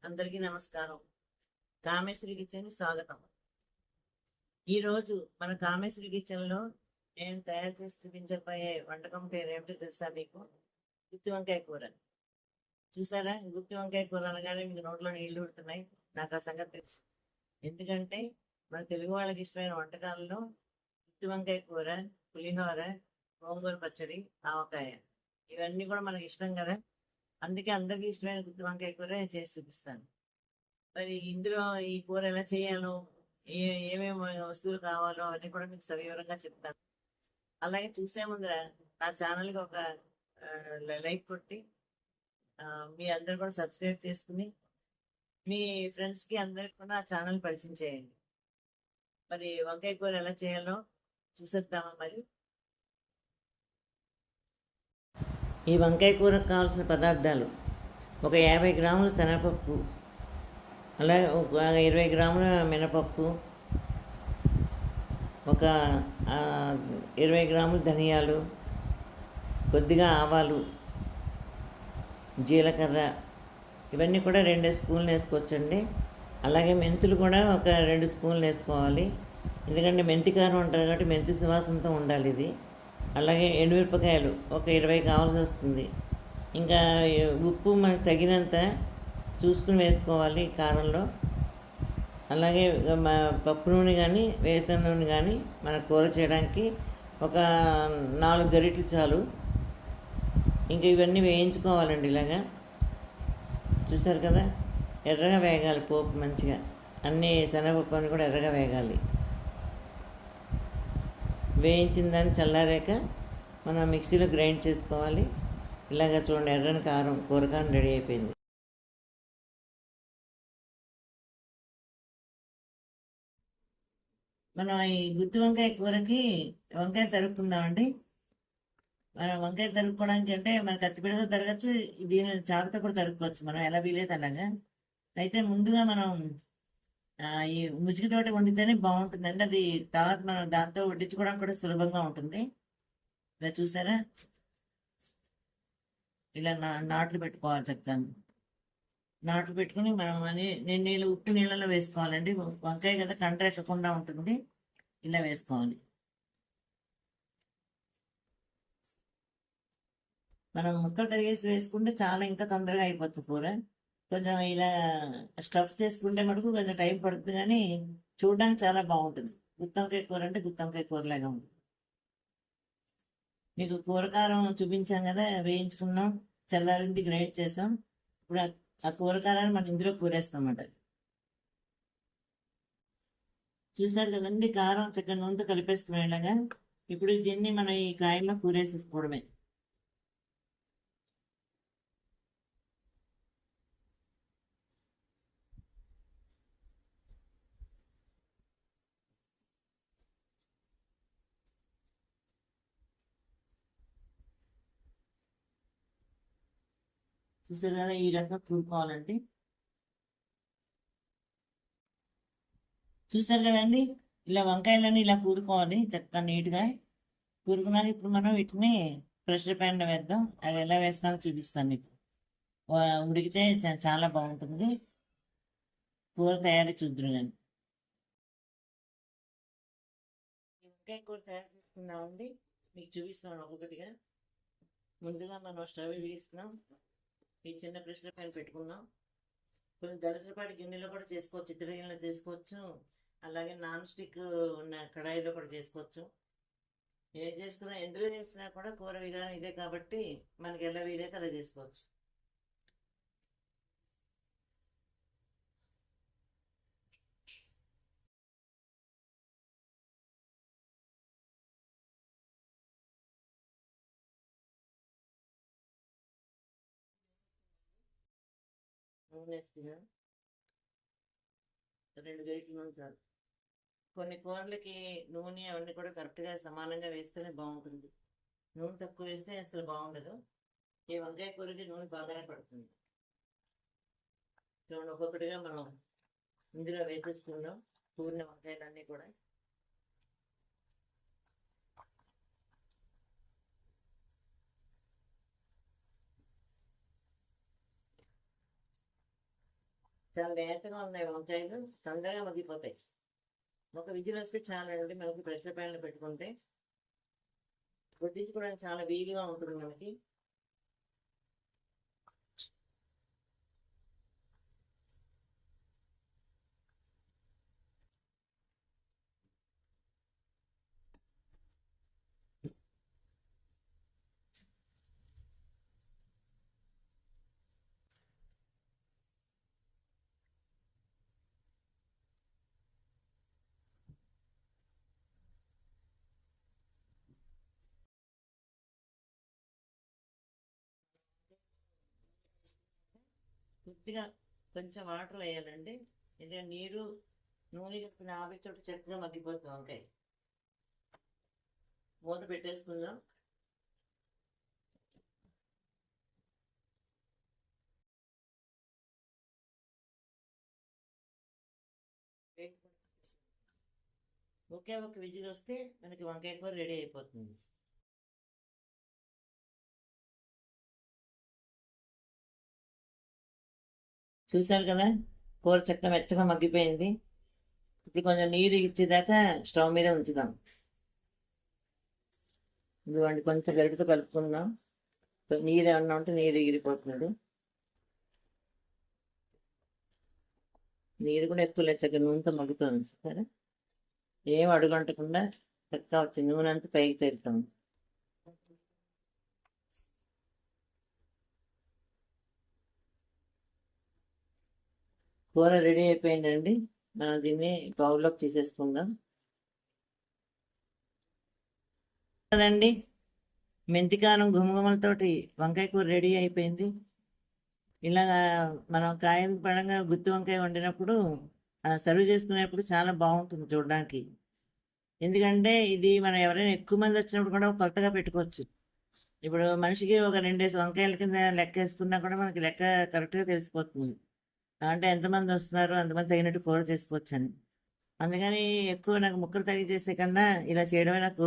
అందరికీ నమస్కారం. కామేశ్వరి కిచెన్ స్వాగతం. ఈరోజు మన కామేశ్వరి కిచెన్లో నేను తయారు చేసి చూపించబోయే వంటకం పేరు ఏమిటో తెలుసా మీకు? గుత్తి వంకాయ కూర. చూసారా? గుత్తి వంకాయ కూర అనగానే మీకు నోట్లో నీళ్లు ఊరుతున్నాయి. నాకు ఆ సంగతి తెలుసు. ఎందుకంటే మన తెలుగు వాళ్ళకి ఇష్టమైన వంటకాలలో గుత్తి వంకాయ కూర, పులిహోర, గోంగూర పచ్చడి, ఆవకాయ ఇవన్నీ కూడా మనకి ఇష్టం కదా. అందుకే అందరికీ ఇష్టమైన గుత్తి వంకాయ కూర నేను చేసి చూపిస్తాను. మరి ఇందులో ఈ కూర ఎలా చేయాలో, ఏ ఏమేమి వస్తువులు కావాలో అవన్నీ కూడా మీకు సవివరంగా చెప్తాను. అలాగే చూసే ముందర నా ఛానల్కి ఒక లైక్ కొట్టి ఆ, మీ అందరు కూడా సబ్స్క్రైబ్ చేసుకుని మీ ఫ్రెండ్స్కి అందరికి కూడా ఆ ఛానల్ పరిచయం చేయండి. మరి వంకాయ కూర ఎలా చేయాలో చూసేద్దామా మరి. ఈ వంకాయ కూరకు కావాల్సిన పదార్థాలు: ఒక 50 గ్రాముల శనగపప్పు, అలాగే ఒక 20 గ్రాముల మినపప్పు, ఒక 20 గ్రాముల ధనియాలు, కొద్దిగా ఆవాలు, జీలకర్ర, ఇవన్నీ కూడా 2 స్పూన్లు వేసుకోవచ్చండి. అలాగే మెంతులు కూడా ఒక 2 స్పూన్లు వేసుకోవాలి, ఎందుకంటే మెంతి కారం ఉంటారు కాబట్టి మెంతి సువాసనతో ఉండాలి ఇది. అలాగే ఎండుమిరపకాయలు ఒక 20 కావాల్సి వస్తుంది. ఇంకా ఉప్పు మనకు తగినంత చూసుకుని వేసుకోవాలి కారంలో. అలాగే పప్పు నూనె కానీ వేసిన నూనె కానీ మన కూర చేయడానికి ఒక 4 గరిటెలు చాలు. ఇంకా ఇవన్నీ వేయించుకోవాలండి. ఇలాగా చూసారు కదా, ఎర్రగా వేగాలి పోపు మంచిగా. అన్నీ శనగపప్పు అని కూడా ఎర్రగా వేగాలి. వేయించిన దాన్ని చల్లారాక మనం మిక్సీలో గ్రైండ్ చేసుకోవాలి. ఇలాగ చూడండి, ఎర్రని కారం కూరకారం రెడీ అయిపోయింది. మనం ఈ గుత్తి వంకాయ కూరకి వంకాయ తరుక్కుందామండి. మనం వంకాయ తరుక్కోవడానికి అంటే మన కత్తిపీటతో తరగచ్చు, దీని చాకుతో కూడా తరుక్కోవచ్చు, మనం ఎలా వీలైతే అలాగా. అయితే ముందుగా మనం ఈ ముజిగితోటి వండితేనే బాగుంటుందండి. అది తర్వాత మనం దాంతో వడ్డించుకోవడానికి కూడా సులభంగా ఉంటుంది. ఇలా చూసారా, ఇలా నాట్లు పెట్టుకోవాలి చక్కగా. నాట్లు పెట్టుకుని మనం నీళ్ళు ఉప్పు నీళ్ళలో వేసుకోవాలండి. వంకాయ కదా కంటెట్టకుండా ఉంటుంది, ఇలా వేసుకోవాలి. మనం ముక్కలు తరిగేసి వేసుకుంటే చాలా ఇంకా తొందరగా అయిపోతుంది కూర. కొంచెం ఇలా స్టఫ్ చేసుకుంటే మటుకు కొంచెం టైం పడుతుంది, కానీ చూడడానికి చాలా బాగుంటుంది. గుత్తొంకాయ కూర అంటే గుత్తొంకాయ కూరలాగా ఉంటుంది. మీకు కూరకారం చూపించాం కదా, వేయించుకున్నాం, చల్లారింది, గ్రైండ్ చేసాం. ఇప్పుడు ఆ కూరకారాన్ని మనం ఇందులో కూరేస్తాం అన్నమాట. చూసారు కదండి, కారం చక్కగా నూనెతో కలిపేసుకున్నాం ఇలాగా. ఇప్పుడు దీన్ని మనం ఈ కాయల్లో కూరేసేసుకోవడమే. చూసారు కదా, ఈ రకంగా కూరుకోవాలండి. చూసారు కదండి, ఇలా వంకాయలన్నీ ఇలా కూరుకోవాలి చక్కగా నీట్గా. కూరుకున్నాక ఇప్పుడు మనం వీటిని ప్రెషర్ ప్యాన్లో వేద్దాం. అది ఎలా వేస్తానో చూపిస్తాను మీకు. ఉడికితే చాలా బాగుంటుంది కూర తయారీ. చూద్దరు కానీ వంకాయ కూర తయారు చేసుకుందామండి, మీకు చూపిస్తాను ఒక్కొక్కటిగా. ముందుగా మనం స్టవ్ వేస్తున్నాం, ఈ చిన్న ప్రెషర్ ప్యాన్ పెట్టుకుందాం. కొంచెం దళసరిపాటి గిన్నెలో కూడా చేసుకోవచ్చు, ఇతర గిన్నెలో చేసుకోవచ్చు, అలాగే నాన్ స్టిక్ ఉన్న కడాయిలో కూడా చేసుకోవచ్చు. ఏం చేసుకున్నా ఎందులో చేసినా కూడా కూర విధానం ఇదే కాబట్టి మనకి ఎలా వీలైతే అలా చేసుకోవచ్చు. నూనె వేసుకున్నాం, 2 గరిటెల నూనె చాలు. కొన్ని కూరలకి నూనె అవన్నీ కూడా కరెక్ట్గా సమానంగా వేస్తేనే బాగుంటుంది. నూనె తక్కువ వేస్తే అసలు బాగుండదు. ఈ వంకాయ కూరకి నూనె బాగానే పడుతుంది. చూడండి, ఒక్కొక్కటిగా మనం ఇందులో వేసేసుకుందాం కూరిన వంకాయలన్నీ కూడా. చాలా లేతగా ఉన్నాయి వంకాయలు, తొందరగా మగ్గిపోతాయి. ఒక విజిల్ వస్తే చాలండి మనకి ప్రెషర్ ప్యాన్లో పెట్టుకుంటే. వడ్డించుకోవడానికి చాలా వీలుగా ఉంటుంది మనకి. కొద్దిగా కొంచెం వాటర్ వేయాలండి. ఎందుకంటే నీరు నూనె కలిపిన ఆవిరితో చక్కగా మగ్గిపోతుంది వంకాయ. మూత పెట్టేసుకుందాం. ఒకే ఒక విజిల్ వస్తే మనకి వంకాయ కూర రెడీ అయిపోతుంది. చూసారు కదా, కూర చక్కగా మెత్తగా మగ్గిపోయింది. ఇప్పుడు కొంచెం నీరు ఇచ్చేదాకా స్టవ్ మీద ఉంచుదాం. ఇదిగోండి, కొంచెం గరిటతో కలుపుకుందాం. నీరు ఏమన్నా ఉంటే నీరు ఎగిరిపోతుంది. నీరు కూడా ఎక్కువ లేదు, చక్కగా నూనెతో మగ్గుతుంది. సరే, ఏం అడుగంటకుండా చక్కగా వచ్చింది. నూనె అంతా పైకి తెరుతాం. కూర రెడీ అయిపోయిందండి. మనం దీన్ని బౌల్లోకి తీసేసుకుందాం కదండి. మెంతికారం గుమగుమలతోటి వంకాయ కూర రెడీ అయిపోయింది. ఇలాగా మనం కాయలు పడంగా గుత్తి వంకాయ వండినప్పుడు సర్వ్ చేసుకునేప్పుడు చాలా బాగుంటుంది చూడడానికి. ఎందుకంటే ఇది మనం ఎవరైనా ఎక్కువ మంది వచ్చినప్పుడు కూడా కొత్తగా పెట్టుకోవచ్చు. ఇప్పుడు మనిషికి ఒక 2 వంకాయల కింద లెక్క వేసుకున్నా కూడా మనకి లెక్క కరెక్ట్గా తెలిసిపోతుంది. అంటే ఎంతమంది వస్తున్నారు అంతమంది తగినట్టు కూర చేసుకోవచ్చు అని. అందుకని ఎక్కువ నాకు ముక్కలు తరిగి చేసే కన్నా ఇలా చేయడమే నాకు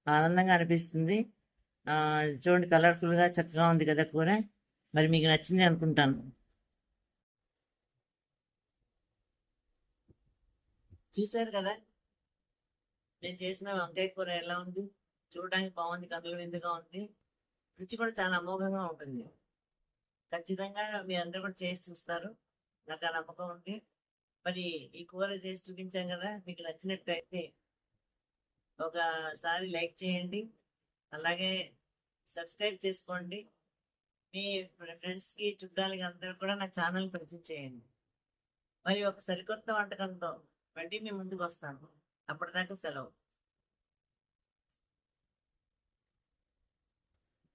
ఆనందంగా అనిపిస్తుంది. చూడండి, కలర్ఫుల్గా చక్కగా ఉంది కదా కూర. మరి మీకు నచ్చింది అనుకుంటాను. చూశారు కదా నేను చేసిన వంకాయ కూర ఎలా ఉంది. చూడడానికి బాగుంది, కదులు విందుగా ఉంది. రుచి కూడా చాలా అమోఘంగా ఉంటుంది. ఖచ్చితంగా మీ అందరూ కూడా చేసి చూస్తారు, నాకు ఆ నమ్మకం ఉంది. మరి ఈ కూర చేసి చూపించాం కదా, మీకు నచ్చినట్లయితే ఒకసారి లైక్ చేయండి, అలాగే సబ్స్క్రైబ్ చేసుకోండి. మీ ఫ్రెండ్స్కి చుట్టాలకి అందరూ కూడా నా ఛానల్ పరిచయం చేయండి. మరి ఒక సరికొత్త వంటకంతో మళ్ళీ మీ ముందుకు వస్తాను. అప్పటిదాకా సెలవు.